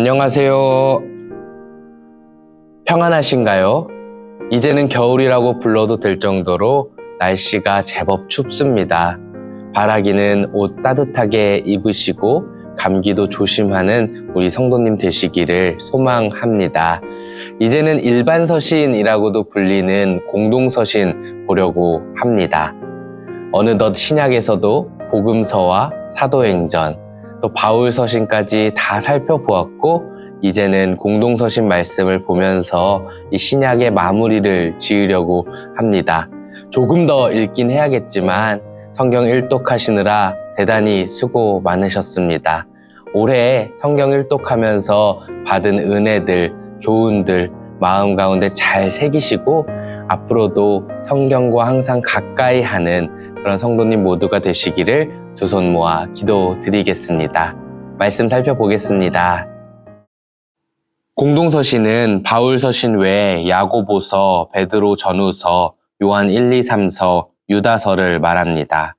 안녕하세요. 평안하신가요? 이제는 겨울이라고 불러도 될 정도로 날씨가 제법 춥습니다. 바라기는 옷 따뜻하게 입으시고 감기도 조심하는 우리 성도님 되시기를 소망합니다. 이제는 일반 서신이라고도 불리는 공동서신 보려고 합니다. 어느덧 신약에서도 복음서와 사도행전, 또 바울 서신까지 다 살펴보았고 이제는 공동서신 말씀을 보면서 이 신약의 마무리를 지으려고 합니다. 조금 더 읽긴 해야겠지만 성경 일독하시느라 대단히 수고 많으셨습니다. 올해 성경 일독하면서 받은 은혜들, 교훈들 마음 가운데 잘 새기시고 앞으로도 성경과 항상 가까이 하는 그런 성도님 모두가 되시기를 두 손 모아 기도드리겠습니다. 말씀 살펴보겠습니다. 공동서신은 바울 서신 외에 야고보서, 베드로 전후서, 요한 1, 2, 3서, 유다서를 말합니다.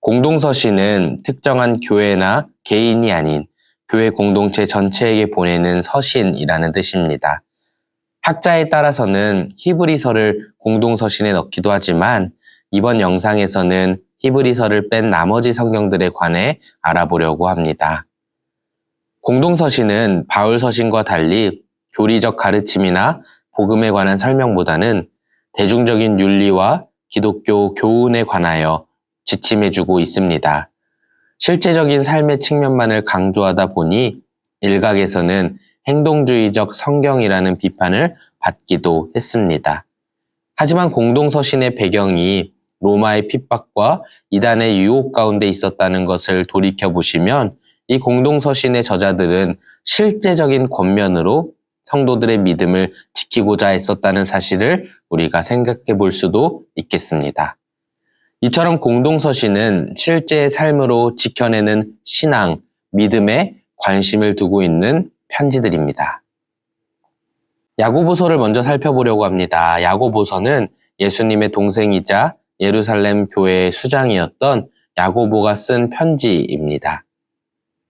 공동서신은 특정한 교회나 개인이 아닌 교회 공동체 전체에게 보내는 서신이라는 뜻입니다. 학자에 따라서는 히브리서를 공동서신에 넣기도 하지만 이번 영상에서는 히브리서를 뺀 나머지 성경들에 관해 알아보려고 합니다. 공동서신은 바울 서신과 달리 교리적 가르침이나 복음에 관한 설명보다는 대중적인 윤리와 기독교 교훈에 관하여 지침해주고 있습니다. 실제적인 삶의 측면만을 강조하다 보니 일각에서는 행동주의적 성경이라는 비판을 받기도 했습니다. 하지만 공동서신의 배경이 로마의 핍박과 이단의 유혹 가운데 있었다는 것을 돌이켜보시면 이 공동서신의 저자들은 실제적인 권면으로 성도들의 믿음을 지키고자 했었다는 사실을 우리가 생각해 볼 수도 있겠습니다. 이처럼 공동서신은 실제의 삶으로 지켜내는 신앙, 믿음에 관심을 두고 있는 편지들입니다. 야고보서를 먼저 살펴보려고 합니다. 야고보서는 예수님의 동생이자 예루살렘 교회의 수장이었던 야고보가 쓴 편지입니다.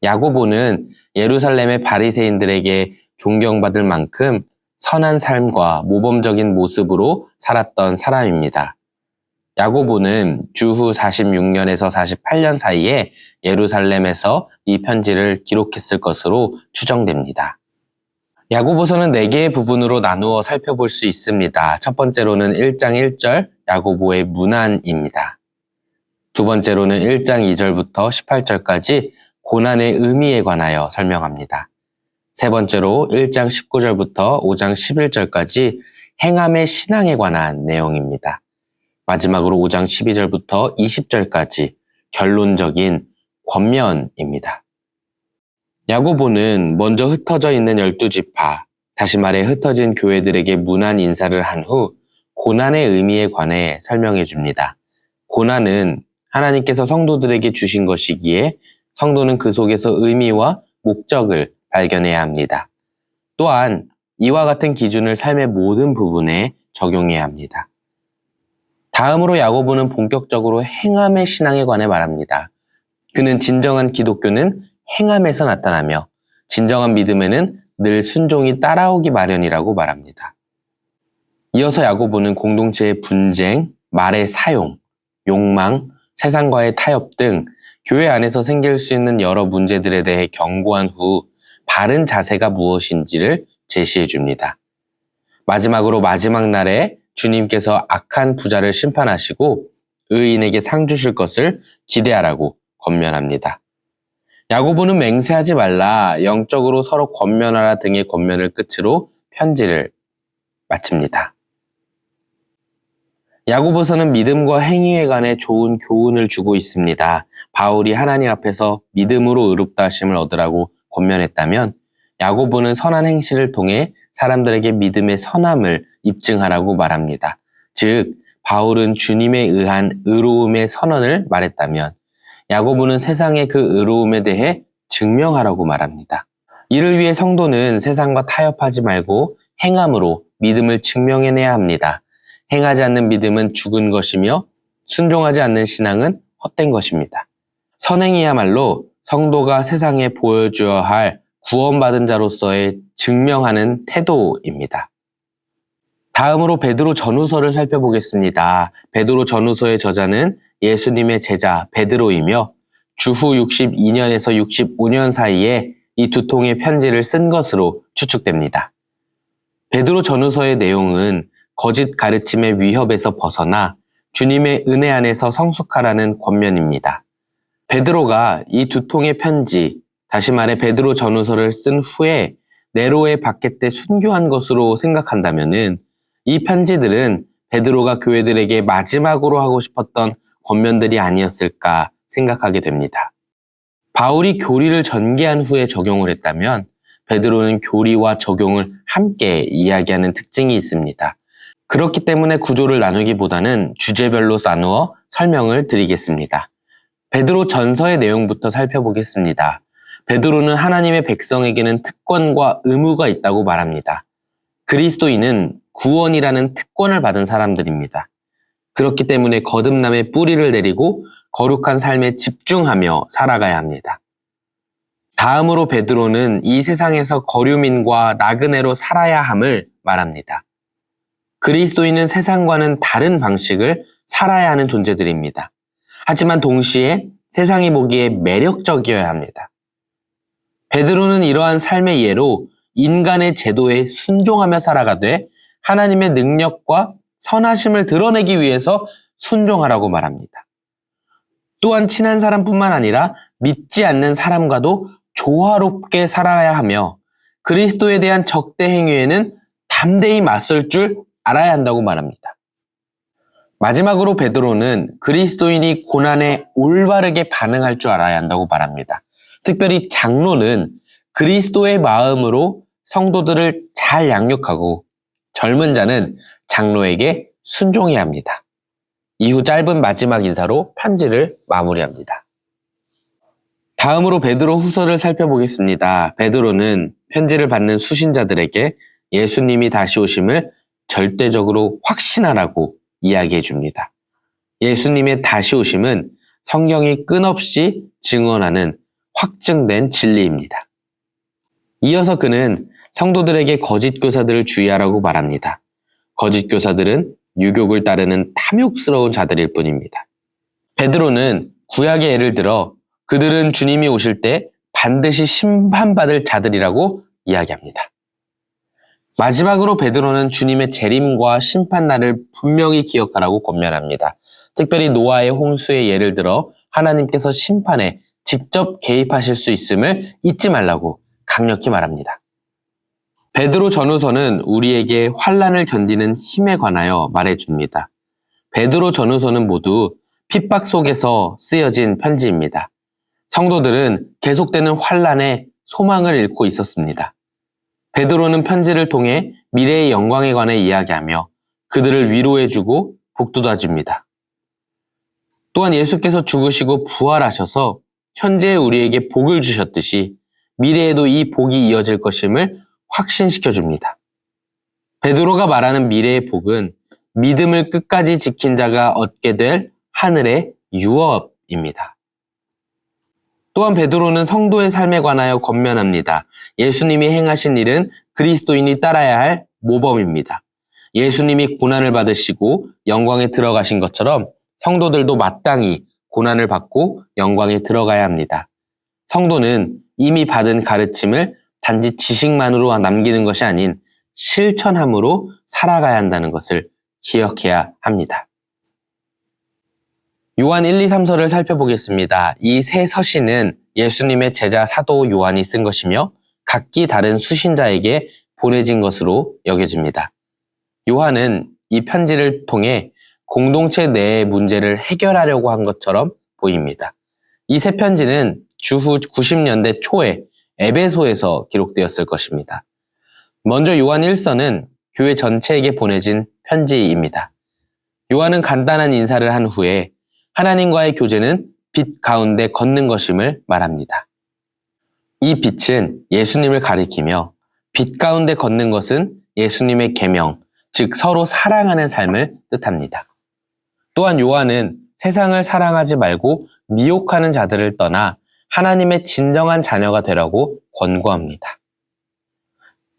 야고보는 예루살렘의 바리새인들에게 존경받을 만큼 선한 삶과 모범적인 모습으로 살았던 사람입니다. 야고보는 주후 46년에서 48년 사이에 예루살렘에서 이 편지를 기록했을 것으로 추정됩니다. 야고보서는 4개의 부분으로 나누어 살펴볼 수 있습니다. 첫 번째로는 1장 1절 야고보의 문안입니다. 두 번째로는 1장 2절부터 18절까지 고난의 의미에 관하여 설명합니다. 세 번째로 1장 19절부터 5장 11절까지 행함의 신앙에 관한 내용입니다. 마지막으로 5장 12절부터 20절까지 결론적인 권면입니다. 야고보는 먼저 흩어져 있는 12지파, 다시 말해 흩어진 교회들에게 문안 인사를 한 후 고난의 의미에 관해 설명해 줍니다. 고난은 하나님께서 성도들에게 주신 것이기에 성도는 그 속에서 의미와 목적을 발견해야 합니다. 또한 이와 같은 기준을 삶의 모든 부분에 적용해야 합니다. 다음으로 야고보는 본격적으로 행함의 신앙에 관해 말합니다. 그는 진정한 기독교는 행함에서 나타나며 진정한 믿음에는 늘 순종이 따라오기 마련이라고 말합니다. 이어서 야고보는 공동체의 분쟁, 말의 사용, 욕망, 세상과의 타협 등 교회 안에서 생길 수 있는 여러 문제들에 대해 경고한 후 바른 자세가 무엇인지를 제시해 줍니다. 마지막으로 마지막 날에 주님께서 악한 부자를 심판하시고 의인에게 상 주실 것을 기대하라고 권면합니다. 야고보는 맹세하지 말라, 영적으로 서로 권면하라 등의 권면을 끝으로 편지를 마칩니다. 야고보서는 믿음과 행위에 관해 좋은 교훈을 주고 있습니다. 바울이 하나님 앞에서 믿음으로 의롭다 하심을 얻으라고 권면했다면 야고보는 선한 행실을 통해 사람들에게 믿음의 선함을 입증하라고 말합니다. 즉, 바울은 주님에 의한 의로움의 선언을 말했다면 야고보는 세상의 그 의로움에 대해 증명하라고 말합니다. 이를 위해 성도는 세상과 타협하지 말고 행함으로 믿음을 증명해내야 합니다. 행하지 않는 믿음은 죽은 것이며 순종하지 않는 신앙은 헛된 것입니다. 선행이야말로 성도가 세상에 보여줘야 할 구원받은 자로서의 증명하는 태도입니다. 다음으로 베드로 전후서를 살펴보겠습니다. 베드로 전후서의 저자는 예수님의 제자 베드로이며 주후 62년에서 65년 사이에 이 두 통의 편지를 쓴 것으로 추측됩니다. 베드로 전후서의 내용은 거짓 가르침의 위협에서 벗어나 주님의 은혜 안에서 성숙하라는 권면입니다. 베드로가 이 두 통의 편지, 다시 말해 베드로 전후서를 쓴 후에 네로에 박해 때 순교한 것으로 생각한다면 이 편지들은 베드로가 교회들에게 마지막으로 하고 싶었던 권면들이 아니었을까 생각하게 됩니다. 바울이 교리를 전개한 후에 적용을 했다면 베드로는 교리와 적용을 함께 이야기하는 특징이 있습니다. 그렇기 때문에 구조를 나누기보다는 주제별로 나누어 설명을 드리겠습니다. 베드로 전서의 내용부터 살펴보겠습니다. 베드로는 하나님의 백성에게는 특권과 의무가 있다고 말합니다. 그리스도인은 구원이라는 특권을 받은 사람들입니다. 그렇기 때문에 거듭남의 뿌리를 내리고 거룩한 삶에 집중하며 살아가야 합니다. 다음으로 베드로는 이 세상에서 거류민과 나그네로 살아야 함을 말합니다. 그리스도인은 세상과는 다른 방식을 살아야 하는 존재들입니다. 하지만 동시에 세상이 보기에 매력적이어야 합니다. 베드로는 이러한 삶의 예로 인간의 제도에 순종하며 살아가되 하나님의 능력과 선하심을 드러내기 위해서 순종하라고 말합니다. 또한 친한 사람뿐만 아니라 믿지 않는 사람과도 조화롭게 살아야 하며 그리스도에 대한 적대 행위에는 담대히 맞설 줄 알아야 한다고 말합니다. 마지막으로 베드로는 그리스도인이 고난에 올바르게 반응할 줄 알아야 한다고 말합니다. 특별히 장로는 그리스도의 마음으로 성도들을 잘 양육하고 젊은 자는 장로에게 순종해야 합니다. 이후 짧은 마지막 인사로 편지를 마무리합니다. 다음으로 베드로 후서를 살펴보겠습니다. 베드로는 편지를 받는 수신자들에게 예수님이 다시 오심을 절대적으로 확신하라고 이야기해 줍니다. 예수님의 다시 오심은 성경이 끊없이 증언하는 확증된 진리입니다. 이어서 그는 성도들에게 거짓 교사들을 주의하라고 말합니다. 거짓 교사들은 유욕을 따르는 탐욕스러운 자들일 뿐입니다. 베드로는 구약의 예를 들어 그들은 주님이 오실 때 반드시 심판받을 자들이라고 이야기합니다. 마지막으로 베드로는 주님의 재림과 심판날을 분명히 기억하라고 권면합니다. 특별히 노아의 홍수의 예를 들어 하나님께서 심판에 직접 개입하실 수 있음을 잊지 말라고 강력히 말합니다. 베드로 전후서는 우리에게 환난을 견디는 힘에 관하여 말해줍니다. 베드로 전후서는 모두 핍박 속에서 쓰여진 편지입니다. 성도들은 계속되는 환난에 소망을 잃고 있었습니다. 베드로는 편지를 통해 미래의 영광에 관해 이야기하며 그들을 위로해주고 복돋아줍니다. 또한 예수께서 죽으시고 부활하셔서 현재 우리에게 복을 주셨듯이 미래에도 이 복이 이어질 것임을 확신시켜줍니다. 베드로가 말하는 미래의 복은 믿음을 끝까지 지킨 자가 얻게 될 하늘의 유업입니다. 또한 베드로는 성도의 삶에 관하여 권면합니다. 예수님이 행하신 일은 그리스도인이 따라야 할 모범입니다. 예수님이 고난을 받으시고 영광에 들어가신 것처럼 성도들도 마땅히 고난을 받고 영광에 들어가야 합니다. 성도는 이미 받은 가르침을 단지 지식만으로 남기는 것이 아닌 실천함으로 살아가야 한다는 것을 기억해야 합니다. 요한 1, 2, 3서를 살펴보겠습니다. 이 세 서신은 예수님의 제자 사도 요한이 쓴 것이며 각기 다른 수신자에게 보내진 것으로 여겨집니다. 요한은 이 편지를 통해 공동체 내의 문제를 해결하려고 한 것처럼 보입니다. 이 세 편지는 주후 90년대 초에 에베소에서 기록되었을 것입니다. 먼저 요한 1서는 교회 전체에게 보내진 편지입니다. 요한은 간단한 인사를 한 후에 하나님과의 교제는 빛 가운데 걷는 것임을 말합니다. 이 빛은 예수님을 가리키며 빛 가운데 걷는 것은 예수님의 계명, 즉 서로 사랑하는 삶을 뜻합니다. 또한 요한은 세상을 사랑하지 말고 미혹하는 자들을 떠나 하나님의 진정한 자녀가 되라고 권고합니다.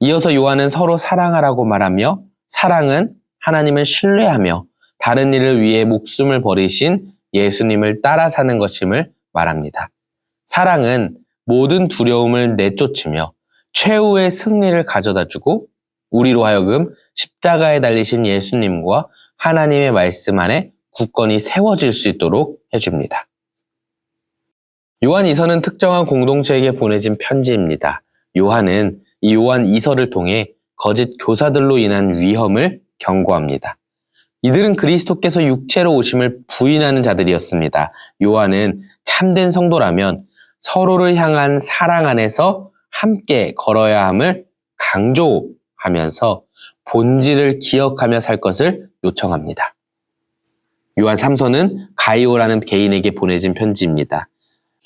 이어서 요한은 서로 사랑하라고 말하며 사랑은 하나님을 신뢰하며 다른 일을 위해 목숨을 버리신 예수님을 따라 사는 것임을 말합니다. 사랑은 모든 두려움을 내쫓으며 최후의 승리를 가져다주고 우리로 하여금 십자가에 달리신 예수님과 하나님의 말씀 안에 굳건히 세워질 수 있도록 해줍니다. 요한 2서는 특정한 공동체에게 보내진 편지입니다. 요한은 이 요한 2서를 통해 거짓 교사들로 인한 위험을 경고합니다. 이들은 그리스도께서 육체로 오심을 부인하는 자들이었습니다. 요한은 참된 성도라면 서로를 향한 사랑 안에서 함께 걸어야 함을 강조하면서 본질을 기억하며 살 것을 요청합니다. 요한 3서는 가이오라는 개인에게 보내진 편지입니다.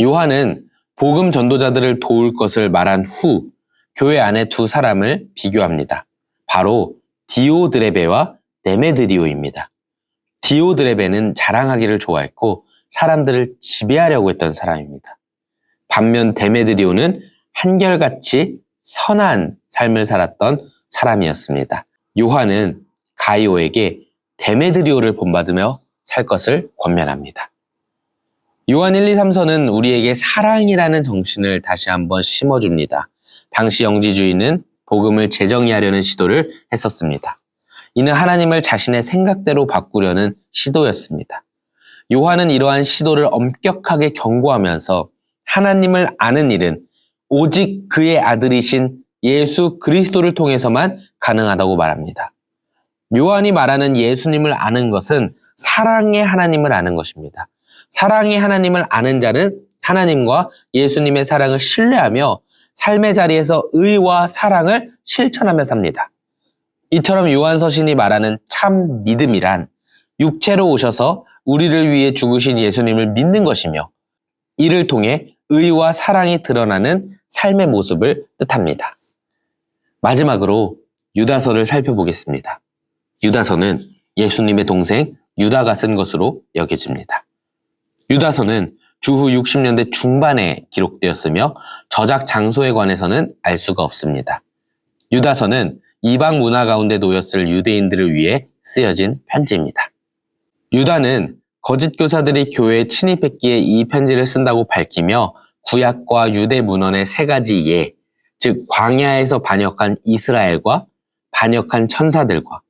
요한은 복음 전도자들을 도울 것을 말한 후 교회 안에 두 사람을 비교합니다. 바로 디오드레베와 데메드리오입니다. 디오드레베는 자랑하기를 좋아했고 사람들을 지배하려고 했던 사람입니다. 반면 데메드리오는 한결같이 선한 삶을 살았던 사람이었습니다. 요한은 가이오에게 데메드리오를 본받으며 살 것을 권면합니다. 요한 1, 2, 3서는 우리에게 사랑이라는 정신을 다시 한번 심어줍니다. 당시 영지주의는 복음을 재정의하려는 시도를 했었습니다. 이는 하나님을 자신의 생각대로 바꾸려는 시도였습니다. 요한은 이러한 시도를 엄격하게 경고하면서 하나님을 아는 일은 오직 그의 아들이신 예수 그리스도를 통해서만 가능하다고 말합니다. 요한이 말하는 예수님을 아는 것은 사랑의 하나님을 아는 것입니다. 사랑의 하나님을 아는 자는 하나님과 예수님의 사랑을 신뢰하며 삶의 자리에서 의와 사랑을 실천하며 삽니다. 이처럼 요한 서신이 말하는 참 믿음이란 육체로 오셔서 우리를 위해 죽으신 예수님을 믿는 것이며 이를 통해 의와 사랑이 드러나는 삶의 모습을 뜻합니다. 마지막으로 유다서를 살펴보겠습니다. 유다서는 예수님의 동생 유다가 쓴 것으로 여겨집니다. 유다서는 주후 60년대 중반에 기록되었으며 저작 장소에 관해서는 알 수가 없습니다. 유다서는 이방 문화 가운데 놓였을 유대인들을 위해 쓰여진 편지입니다. 유다는 거짓 교사들이 교회에 침입했기에 이 편지를 쓴다고 밝히며 구약과 유대 문헌의 세 가지 예, 즉 광야에서 반역한 이스라엘과 반역한 천사들과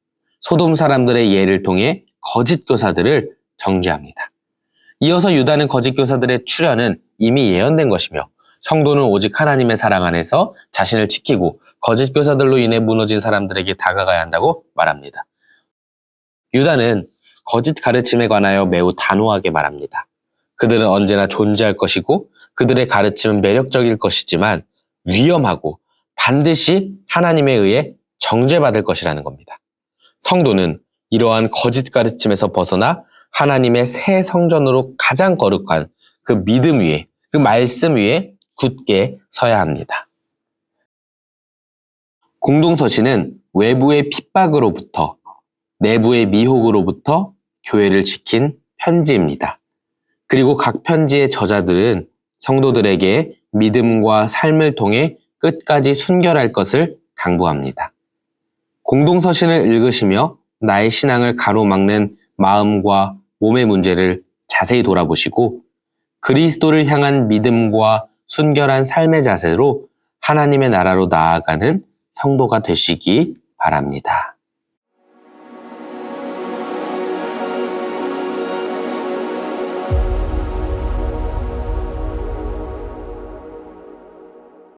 소돔 사람들의 예를 통해 거짓 교사들을 정죄합니다. 이어서 유다는 거짓 교사들의 출현은 이미 예언된 것이며 성도는 오직 하나님의 사랑 안에서 자신을 지키고 거짓 교사들로 인해 무너진 사람들에게 다가가야 한다고 말합니다. 유다는 거짓 가르침에 관하여 매우 단호하게 말합니다. 그들은 언제나 존재할 것이고 그들의 가르침은 매력적일 것이지만 위험하고 반드시 하나님에 의해 정죄받을 것이라는 겁니다. 성도는 이러한 거짓 가르침에서 벗어나 하나님의 새 성전으로 가장 거룩한 그 믿음 위에, 그 말씀 위에 굳게 서야 합니다. 공동서신은 외부의 핍박으로부터 내부의 미혹으로부터 교회를 지킨 편지입니다. 그리고 각 편지의 저자들은 성도들에게 믿음과 삶을 통해 끝까지 순결할 것을 당부합니다. 공동서신을 읽으시며 나의 신앙을 가로막는 마음과 몸의 문제를 자세히 돌아보시고 그리스도를 향한 믿음과 순결한 삶의 자세로 하나님의 나라로 나아가는 성도가 되시기 바랍니다.